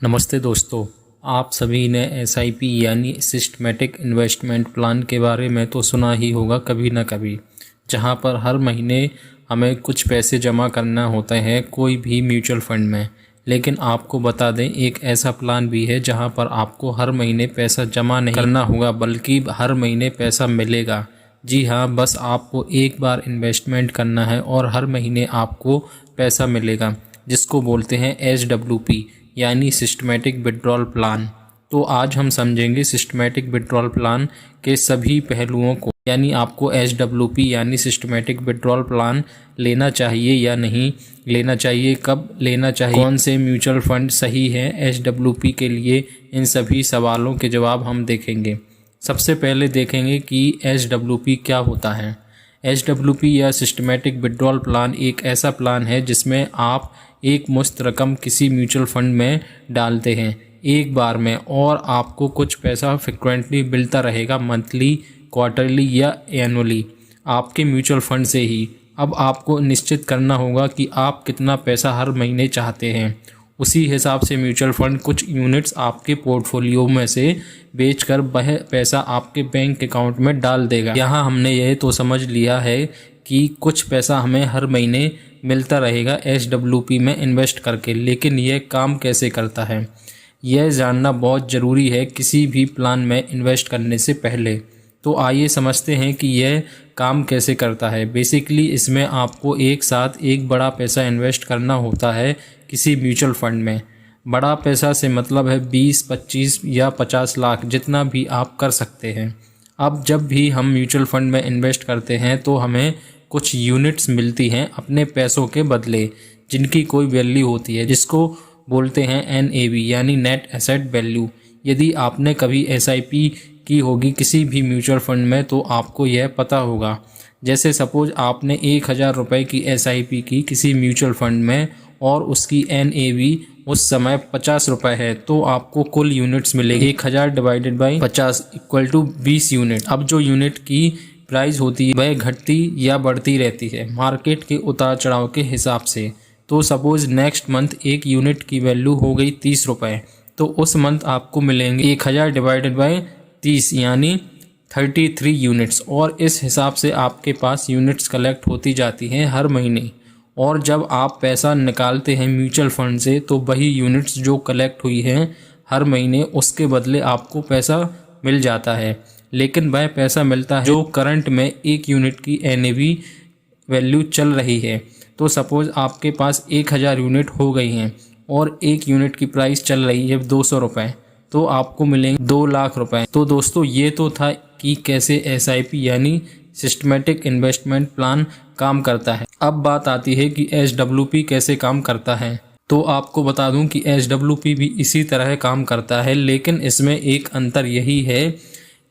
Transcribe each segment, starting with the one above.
नमस्ते दोस्तों, आप सभी ने एसआईपी यानी सिस्टमैटिक इन्वेस्टमेंट प्लान के बारे में तो सुना ही होगा कभी ना कभी, जहां पर हर महीने हमें कुछ पैसे जमा करना होते हैं कोई भी म्यूचुअल फंड में। लेकिन आपको बता दें, एक ऐसा प्लान भी है जहां पर आपको हर महीने पैसा जमा नहीं करना होगा बल्कि हर महीने पैसा मिलेगा। जी हाँ, बस आपको एक बार इन्वेस्टमेंट करना है और हर महीने आपको पैसा मिलेगा, जिसको बोलते हैं SWP यानी सिस्टमैटिक विड्रॉल प्लान। तो आज हम समझेंगे सिस्टमैटिक विड्रॉल प्लान के सभी पहलुओं को, यानी आपको SWP यानी सिस्टमैटिक विड्रॉल प्लान लेना चाहिए या नहीं लेना चाहिए, कब लेना चाहिए, कौन से म्यूचुअल फंड सही है SWP के लिए। इन सभी सवालों के जवाब हम देखेंगे। सबसे पहले देखेंगे कि SWP क्या होता है। SWP या सिस्टमैटिक विड्रॉल प्लान एक ऐसा प्लान है जिसमें आप एक मुश्त रकम किसी म्यूचुअल फंड में डालते हैं एक बार में, और आपको कुछ पैसा फ्रिक्वेंटली मिलता रहेगा, मंथली, क्वार्टरली या एनुअली, आपके म्यूचुअल फंड से ही। अब आपको निश्चित करना होगा कि आप कितना पैसा हर महीने चाहते हैं। उसी हिसाब से म्यूचुअल फंड कुछ यूनिट्स आपके पोर्टफोलियो में से बेचकर वह पैसा आपके बैंक अकाउंट में डाल देगा। यहाँ हमने यह तो समझ लिया है कि कुछ पैसा हमें हर महीने मिलता रहेगा SWP में इन्वेस्ट करके, लेकिन यह काम कैसे करता है यह जानना बहुत ज़रूरी है किसी भी प्लान में इन्वेस्ट करने से पहले। तो आइए समझते हैं कि यह काम कैसे करता है। बेसिकली इसमें आपको एक साथ एक बड़ा पैसा इन्वेस्ट करना होता है किसी म्यूचुअल फंड में। बड़ा पैसा से मतलब है 20, 25 या 50 लाख, जितना भी आप कर सकते हैं। अब जब भी हम म्यूचुअल फंड में इन्वेस्ट करते हैं तो हमें कुछ यूनिट्स मिलती हैं अपने पैसों के बदले, जिनकी कोई वैल्यू होती है, जिसको बोलते हैं NAV यानी नेट एसेट वैल्यू। यदि आपने कभी SIP की होगी किसी भी म्यूचुअल फंड में तो आपको यह पता होगा। जैसे सपोज आपने 1000 रुपये की SIP की किसी म्यूचुअल फंड में और उसकी NAV उस समय 50 रुपये है, तो आपको कुल यूनिट्स मिलेगी 1000 divided by 50 equal to 20 unit. अब जो यूनिट की प्राइस होती है वह घटती या बढ़ती रहती है मार्केट के उतार चढ़ाव के हिसाब से। तो सपोज नेक्स्ट मंथ एक यूनिट की वैल्यू हो गई 30 रुपये, तो उस मंथ आपको मिलेंगे 1000 डिवाइडेड बाई 30 यानी 33 यूनिट्स। और इस हिसाब से आपके पास यूनिट्स कलेक्ट होती जाती हैं हर महीने। और जब आप पैसा निकालते हैं म्यूचुअल फंड से तो वही यूनिट्स जो कलेक्ट हुई हैं हर महीने, उसके बदले आपको पैसा मिल जाता है। लेकिन वह पैसा मिलता है जो करंट में एक यूनिट की NAV वैल्यू चल रही है। तो सपोज आपके पास 1000 यूनिट हो गई हैं और एक यूनिट की प्राइस चल रही है 200 रुपये, तो आपको मिलेंगे 2 लाख रुपए। तो दोस्तों ये तो था कि कैसे SIP यानी सिस्टमैटिक इन्वेस्टमेंट प्लान काम करता है। अब बात आती है कि SWP कैसे काम करता है। तो आपको बता दूं कि SWP भी इसी तरह काम करता है, लेकिन इसमें एक अंतर यही है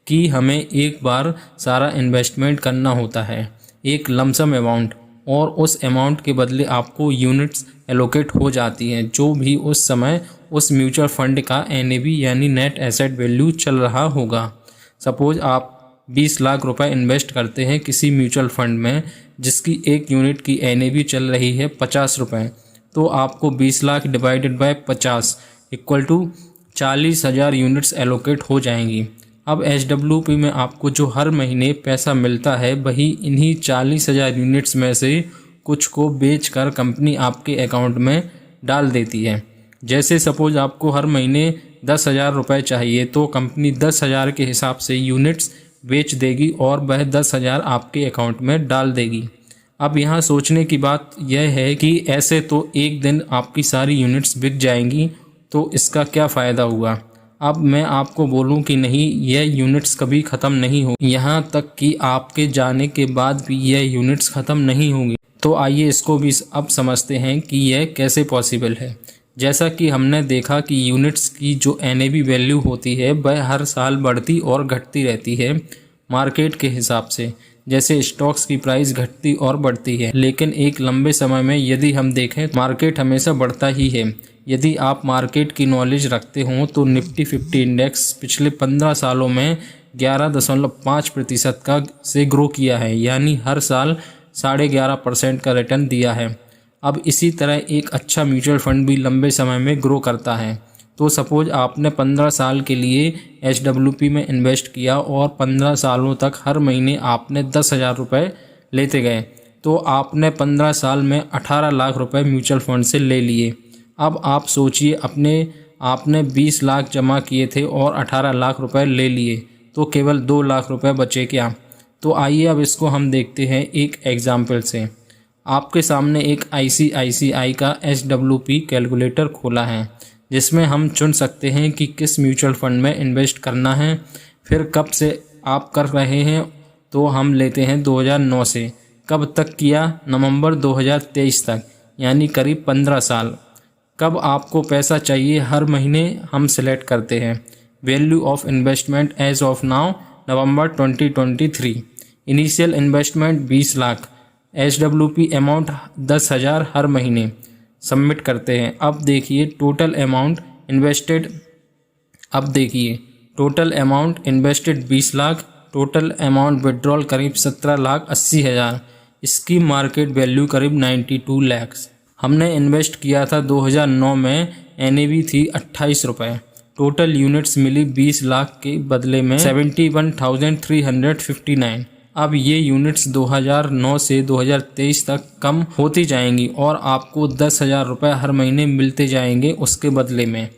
कि हमें एक बार सारा इन्वेस्टमेंट करना होता है, एक लमसम अमाउंट, और उस अमाउंट के बदले आपको यूनिट्स एलोकेट हो जाती हैं जो भी उस समय उस म्यूचुअल फंड का NAV यानी नेट एसेट वैल्यू चल रहा होगा। सपोज आप 20 लाख रुपए इन्वेस्ट करते हैं किसी म्यूचुअल फंड में जिसकी एक यूनिट की NAV चल रही है 50 रुपये, तो आपको 20 lakh divided by 50 equal to 40,000 units allocate हो जाएंगी। अब SWP में आपको जो हर महीने पैसा मिलता है वही इन्हीं 40,000 यूनिट्स में से कुछ को बेचकर कंपनी आपके अकाउंट में डाल देती है। जैसे सपोज आपको हर महीने 10,000 रुपये चाहिए तो कंपनी 10,000 के हिसाब से यूनिट्स बेच देगी और वह 10,000 आपके अकाउंट में डाल देगी। अब यहाँ सोचने की बात यह है कि ऐसे तो एक दिन आपकी सारी यूनिट्स बिक जाएंगी, तो इसका क्या फ़ायदा हुआ। अब मैं आपको बोलूं कि नहीं, यह यूनिट्स कभी ख़त्म नहीं होगी, यहाँ तक कि आपके जाने के बाद भी यह यूनिट्स ख़त्म नहीं होंगी। तो आइए इसको भी अब समझते हैं कि यह कैसे पॉसिबल है। जैसा कि हमने देखा कि यूनिट्स की जो NAV वैल्यू होती है वह हर साल बढ़ती और घटती रहती है मार्केट के हिसाब से, जैसे स्टॉक्स की प्राइस घटती और बढ़ती है। लेकिन एक लंबे समय में यदि हम देखें मार्केट हमेशा बढ़ता ही है। यदि आप मार्केट की नॉलेज रखते हों तो निफ्टी 50 इंडेक्स पिछले 15 सालों में 11.5% का से ग्रो किया है, यानी हर साल 11.5% का रिटर्न दिया है। अब इसी तरह एक अच्छा म्यूचुअल फंड भी लंबे समय में ग्रो करता है। तो सपोज आपने 15 साल के लिए SWP में इन्वेस्ट किया और 15 सालों तक हर महीने आपने 10,000 रुपये लेते गए, तो आपने 15 साल में 18 लाख रुपए म्यूचुअल फंड से ले लिए। अब आप सोचिए, आपने 20 लाख जमा किए थे और 18 लाख रुपए ले लिए, तो केवल 2 लाख रुपए बचे क्या? तो आइए अब इसको हम देखते हैं एक एग्जाम्पल से। आपके सामने एक ICICI का SWP कैलकुलेटर खोला है, जिसमें हम चुन सकते हैं कि किस म्यूचुअल फंड में इन्वेस्ट करना है, फिर कब से आप कर रहे हैं। तो हम लेते हैं 2009 से, कब तक किया? नवंबर 2023 तक, यानी करीब 15 साल। कब आपको पैसा चाहिए? हर महीने हम सिलेक्ट करते हैं। Value of investment as of now November 2023। Initial investment 20 lakh, SWP amount 10,000 हर महीने। सबमिट करते हैं। अब देखिए total amount invested 20 lakh, total amount withdrawal करीब 17,80,000। इसकी मार्केट वैल्यू करीब 92 लाख। हमने इन्वेस्ट किया था 2009 में, NAV थी 28 रुपये। टोटल यूनिट्स मिली 20 लाख के बदले में 71,359। अब ये यूनिट्स 2009 से 2023 तक कम होती जाएंगी और आपको 10,000 रुपये हर महीने मिलते जाएंगे उसके बदले में।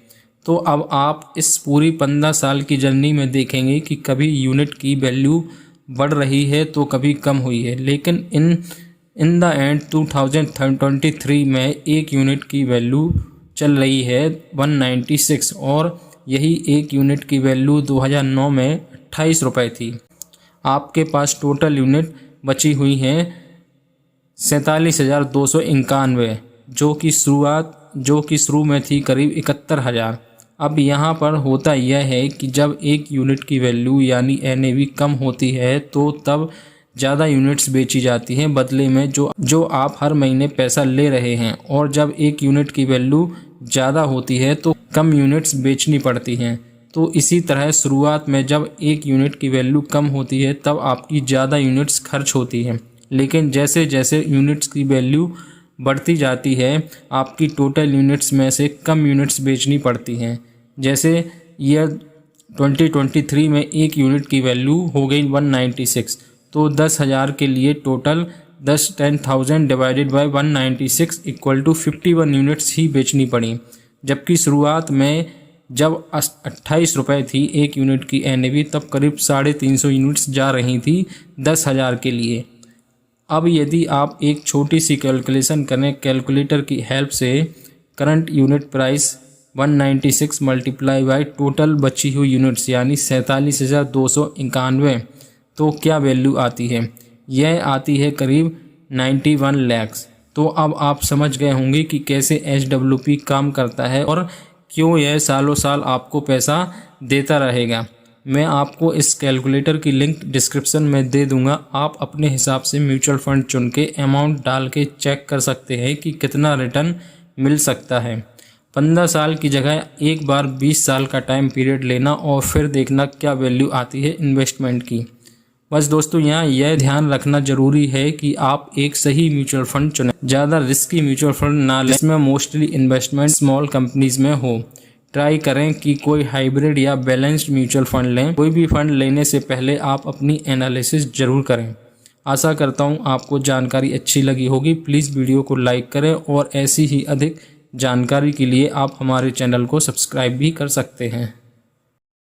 तो अब आप इस पूरी 15 साल की जर्नी में देखेंगे कि कभी यूनिट की वैल्यू बढ़ रही है तो कभी कम हुई है, लेकिन इन द एंड 2023 में एक यूनिट की वैल्यू चल रही है 196 और यही एक यूनिट की वैल्यू 2009 में 28 रुपये थी। आपके पास टोटल यूनिट बची हुई हैं 47,291, जो कि शुरू में थी करीब 71,000। अब यहाँ पर होता यह है कि जब एक यूनिट की वैल्यू यानी NAV कम होती है तो तब ज़्यादा यूनिट्स बेची जाती हैं बदले में जो आप हर महीने पैसा ले रहे हैं, और जब एक यूनिट की वैल्यू ज़्यादा होती है तो कम यूनिट्स बेचनी पड़ती हैं। तो इसी तरह शुरुआत में जब एक यूनिट की वैल्यू कम होती है तब आपकी ज़्यादा यूनिट्स खर्च होती हैं, लेकिन जैसे जैसे यूनिट्स की वैल्यू बढ़ती जाती है आपकी टोटल यूनिट्स में से कम यूनिट्स बेचनी पड़ती हैं। जैसे ईयर 2023 में एक यूनिट की वैल्यू हो गई 196, तो 10,000 के लिए total 10,000 divided by 196 equal to 51 units ही बेचनी पड़ी, जबकि शुरुआत में जब 28 रुपये थी एक यूनिट की NAV तब करीब 350 यूनिट्स जा रही थी 10,000 के लिए। अब यदि आप एक छोटी सी कैलकुलेशन करें कैलकुलेटर की हेल्प से, current unit price 196 multiply by total बची हुई यूनिट्स यानी 47,291, तो क्या वैल्यू आती है? यह आती है करीब 91 लाख। तो अब आप समझ गए होंगे कि कैसे SWP काम करता है और क्यों यह सालों साल आपको पैसा देता रहेगा। मैं आपको इस कैलकुलेटर की लिंक डिस्क्रिप्शन में दे दूंगा। आप अपने हिसाब से म्यूचुअल फंड चुन के अमाउंट डाल के चेक कर सकते हैं कि कितना रिटर्न मिल सकता है। 15 साल की जगह एक बार 20 साल का टाइम पीरियड लेना और फिर देखना क्या वैल्यू आती है इन्वेस्टमेंट की। बस दोस्तों यहाँ यह ध्यान रखना जरूरी है कि आप एक सही म्यूचुअल फंड चुनें। ज़्यादा रिस्की म्यूचुअल फंड ना लें जिसमें मोस्टली इन्वेस्टमेंट स्मॉल कंपनीज में हो। ट्राई करें कि कोई हाइब्रिड या बैलेंस्ड म्यूचुअल फंड लें। कोई भी फंड लेने से पहले आप अपनी एनालिसिस जरूर करें। आशा करता हूँ आपको जानकारी अच्छी लगी होगी। प्लीज़ वीडियो को लाइक करें और ऐसी ही अधिक जानकारी के लिए आप हमारे चैनल को सब्सक्राइब भी कर सकते हैं।